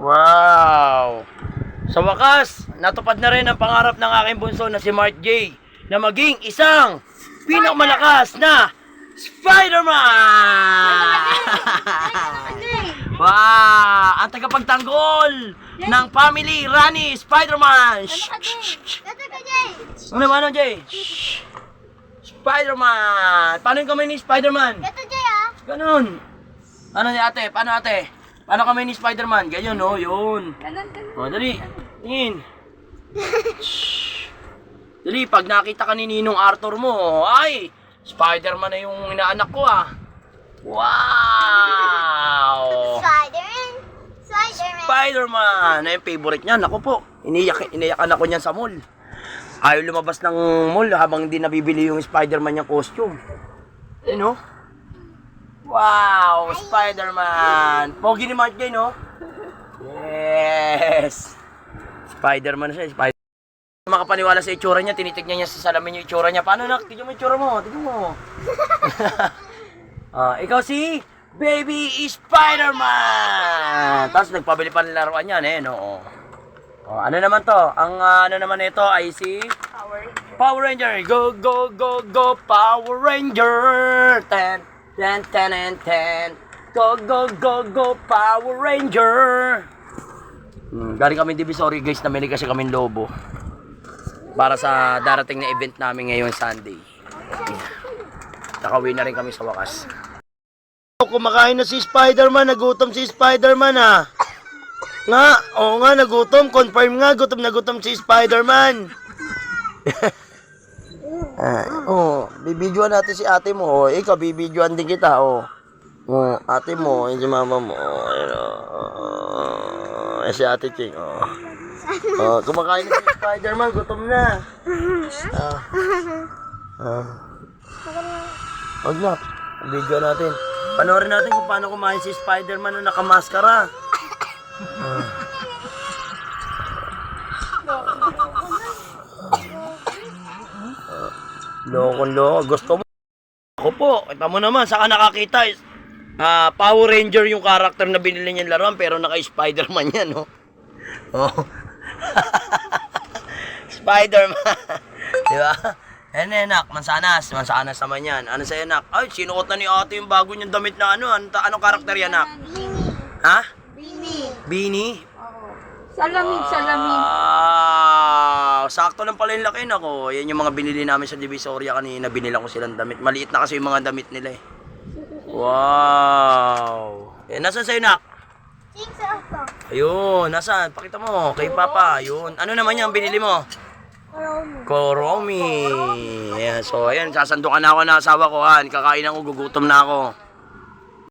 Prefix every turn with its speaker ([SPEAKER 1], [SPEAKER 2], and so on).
[SPEAKER 1] Wow! Sa wakas, natupad na rin ang pangarap ng aking bunso na si Mark J. na maging isang pinakamalakas na Spider-Man! Wow! Ang tagapagtanggol ng family, Rani Spider-Man! Ano naman, Jay? Spider-Man! Paano yung kamay ni Spider-Man? Ganun. Ano ni ate? Paano ate? Paano kamay ni Spider-Man? Ganyan, no? Yun. O, dali. Tingin. Dali, pag nakita ka ni Ninong Arthur mo, ay, Spider-Man na yung inaanak ko, ah. Wow! Spider-Man! Ay, yung favorite niya. Naku po, iniyakan ako niyan sa mall. Ayaw lumabas ng mall habang hindi nabibili yung Spider-Man niyang costume. Eh, no? Wow! Spider-Man! Pogi ni Mark J, no? Yes! Spider-Man siya. Makapaniwala sa itsura niya, tinitignan niya sa salamin yung itsura niya. Paano, nak? Tignan mo yung itsura mo. Tignan mo. Ikaw si Baby Spider-Man! Tapos nagpabili pa ng laruan yan, eh, no? Ano naman to? Ang ano naman ito ay si Power Ranger. Go, go, go, go, Power Ranger! Ten, ten, ten, and ten. Go, go, go, go, Power Ranger! Galing kami Divisory, guys. Namili kasi kami lobo para sa darating na event namin ngayon Sunday. Nakauwi na rin kami sa wakas. Kumakain na si Spider-Man. Nagutom si Spider-Man, ah. Nga, oo nga, nagutom. Confirm nga, gutom na gutom si Spider-Man. Bibidyoan natin si ate mo. Ikaw, bibidyoan din kita, ate mo, yung si mama mo. Si ate Ching, kumakain na si Spider-Man, gutom na. Huwag na, bibidyoan natin. Panoorin natin kung paano kumain si Spider-Man na nakamaskara. Loko-loko. Gusto mo? Ako po. Kita mo naman. Saka nakakita. Power Ranger yung karakter na binili niyang laruan. Pero naka-Spider-Man yan, no? Spider-Man. Diba? Nak. Mansanas. Mansanas naman yan. Ano sa'yo, nak? Ay, sinuot na ni ate yung bago niyang damit na ano. Anong karakter yan, nak? Ha? Beanie?
[SPEAKER 2] Salamin.
[SPEAKER 1] Wow! Sakto lang pala yung laki na ko. Yan yung mga binili namin sa Divisoria kanina. Binila ko silang damit. Maliit na kasi yung mga damit nila, eh. Wow! Nasaan sa'yo, nak? Ayun, nasaan? Pakita mo. Kay Papa. Ayun. Ano naman yung binili mo? Koromi. Ayan, so ayan, sasandukan na ako na asawa ko. Kakain ako, gugutom na ako.